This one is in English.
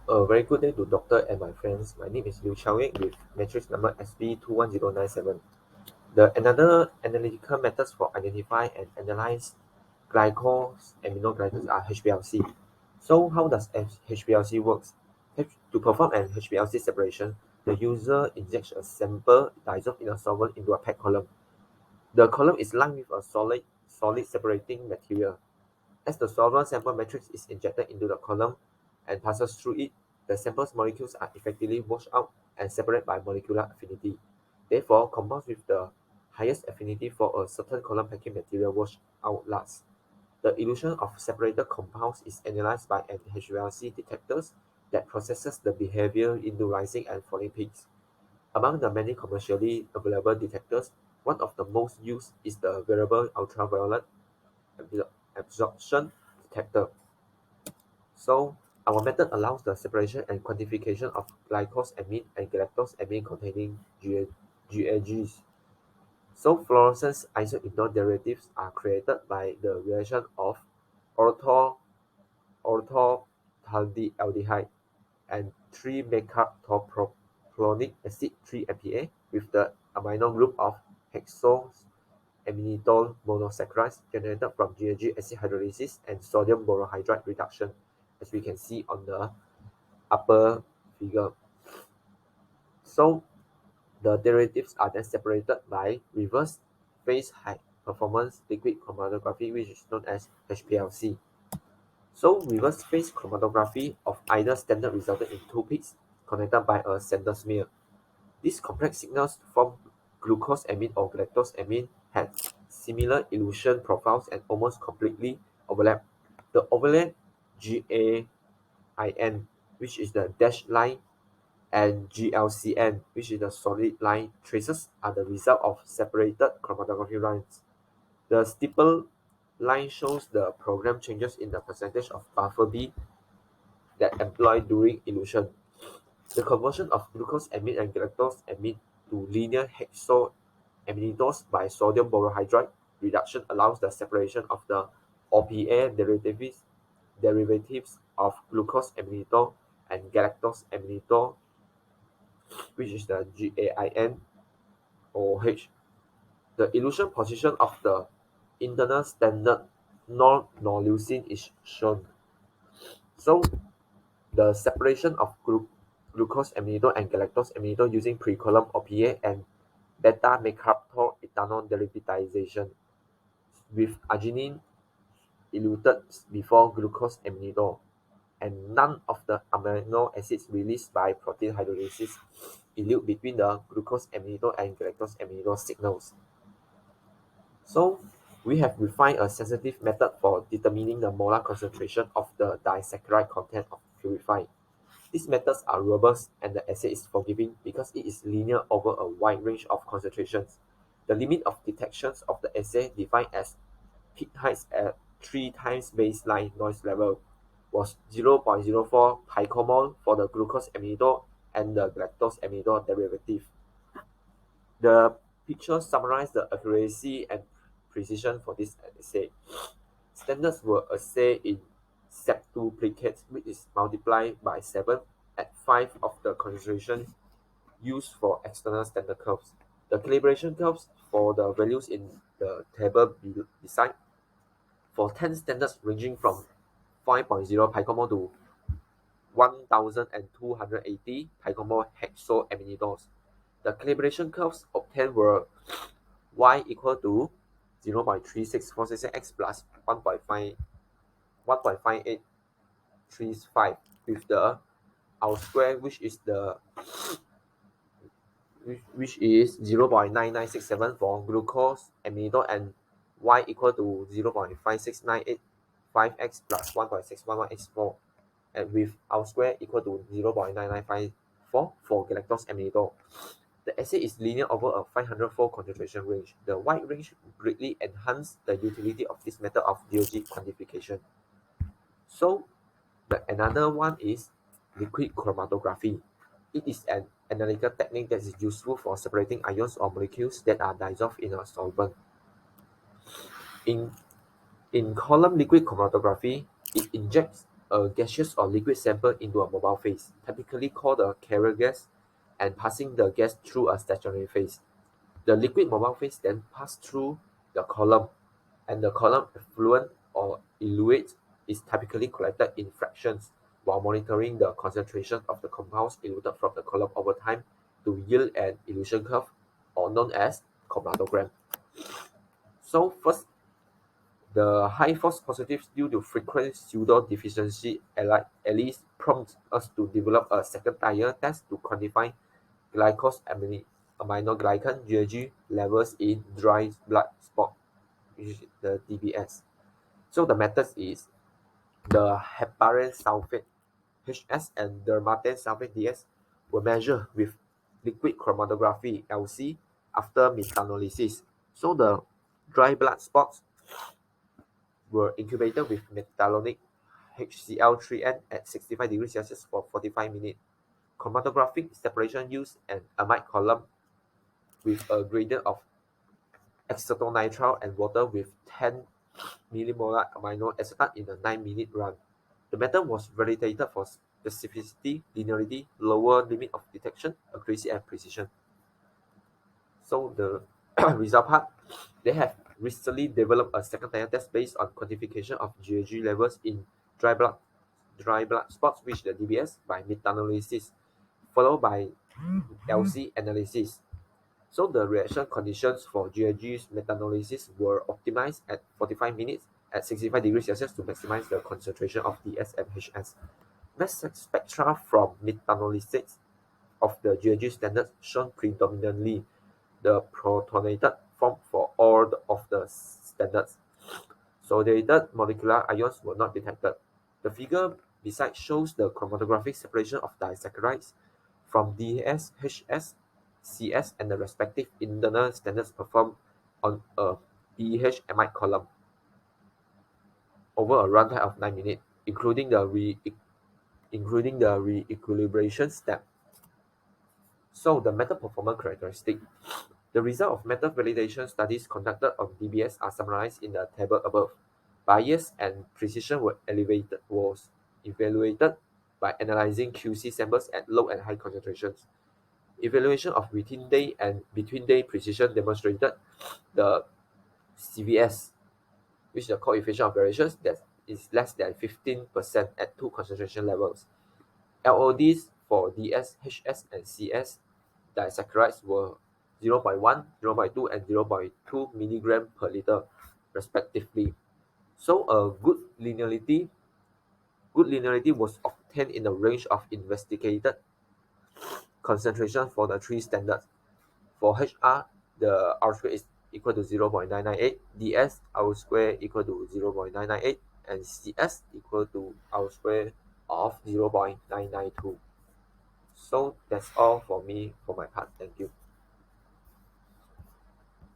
A very good day to doctor and my friends. My name is Liu Xiaowing with matrix number SB21097. The another analytical methods for identify and analyze glycosaminoglycans are HPLC. So how does HPLC works? To perform an HPLC separation, the user injects a sample dissolved in a solvent into a packed column. The column is lined with a solid separating material. As the solvent sample matrix is injected into the column and passes through it, the sample's molecules are effectively washed out and separated by molecular affinity. Therefore, compounds with the highest affinity for a certain column packing material wash out last. The illusion of separated compounds is analyzed by an HPLC detectors that processes the behavior into rising and falling peaks. Among the many commercially available detectors, one of the most used is the variable ultraviolet absorption detector. So our method allows the separation and quantification of glycosamine and galactosamine containing GAGs. So fluorescence isoenol derivatives are created by the reaction of ortho orthothaldehyde and 3-methylpropylonic acid 3-MPa with the amino group of hexosaminidol monosaccharides generated from GAG acid hydrolysis and sodium borohydride reduction, as we can see on the upper figure. So the derivatives are then separated by reverse phase high performance liquid chromatography, which is known as HPLC. So reverse phase chromatography of either standard resulted in two peaks connected by a center smear. These complex signals from glucosamine or galactosamine had similar elution profiles and almost completely overlap. The overlap GAIN, which is the dashed line, and GLCN, which is the solid line traces, are the result of separated chromatography lines. The steeple line shows the program changes in the percentage of buffer B that employed during elution. The conversion of glucosamine and galactosamine to linear hexoaminidols by sodium borohydride reduction allows the separation of the OPA derivatives of glucosaminidol and galactosaminidol, which is the GAIN or H. The elution position of the internal standard non-nolucine is shown. So the separation of glucosaminidol and galactosaminidol using pre-column OPA and beta-mercaptoethanol derivatization with arginine eluted before glucosaminidol, and none of the amino acids released by protein hydrolysis elute between the glucosaminidol and galactosaminidol signals. So we have refined a sensitive method for determining the molar concentration of the disaccharide content of purified. These methods are robust and the assay is forgiving because it is linear over a wide range of concentrations. The limit of detections of the assay, defined as peak heights at 3 times baseline noise level, was 0.04 picomole for the glucosamidol and the galactosamidol derivative. The picture summarizes the accuracy and precision for this assay. Standards were assayed in septuplicates, which is multiplied by 7 at 5 of the concentration used for external standard curves. The calibration curves for the values in the table beside for 10 standards ranging from 5.0 picomole to 1280 picomole hexoaminidols. The calibration curves obtained were y equal to 0.36466x plus 1.5835 with the our square which is 0.9967 for glucose amino and y equal to 0.56985x plus 1.611x4 and with our square equal to 0.9954 for galactose amino. The assay is linear over a 504 concentration range. The wide range greatly enhances the utility of this method of DOG quantification. So another one is liquid chromatography. It is an analytical technique that is useful for separating ions or molecules that are dissolved in a solvent. In column liquid chromatography, it injects a gaseous or liquid sample into a mobile phase, typically called a carrier gas, and passing the gas through a stationary phase. The liquid mobile phase then passes through the column, and the column effluent or eluate is typically collected in fractions while monitoring the concentration of the compounds eluted from the column over time to yield an elution curve, or known as chromatogram. So first, the high false positives due to frequent pseudo deficiency at least prompts us to develop a second tier test to quantify aminoglycan GAG levels in dry blood spot, which is the DBS. So the methods is the heparan sulfate HS and dermatan sulfate DS were measured with liquid chromatography LC after methanolysis. So the dry blood spots were incubated with methanolic HCl3N at 65 degrees Celsius for 45 minutes. Chromatographic separation used an amide column with a gradient of acetonitrile and water with 10 millimolar amino acetate in a 9-minute run. The method was validated for specificity, linearity, lower limit of detection, accuracy, and precision. So the result part, they have recently developed a second tier test based on quantification of GAG levels in dry blood spots, which the DBS by methanolysis, followed by LC analysis. So the reaction conditions for GAG's methanolysis were optimized at 45 minutes at 65 degrees Celsius to maximize the concentration of DS and HS. Mass spectra from methanolysis of the GAG standards shown predominantly the protonated form for all of the standards. Sodiated molecular ions were not detected. The figure beside shows the chromatographic separation of disaccharides from DS, HS, CS, and the respective internal standards performed on a PEH amide column over a runtime of 9 minutes, including the re-equilibration step. So the method performance characteristic. The results of method validation studies conducted on DBS are summarized in the table above. Bias and precision was evaluated by analyzing QC samples at low and high concentrations. Evaluation of within-day and between-day precision demonstrated the CVS, which is the coefficient of variations, that is less than 15% at two concentration levels. LODs for DS, HS, and CS disaccharides were 0.1, 0.2, and 0.2 milligram per liter, respectively. So a good linearity was obtained in the range of investigated concentration for the three standards. For HR, the R square is equal to 0.998, DS R square equal to 0.998, and CS equal to R square of 0.992. So that's all for me for my part. Thank you.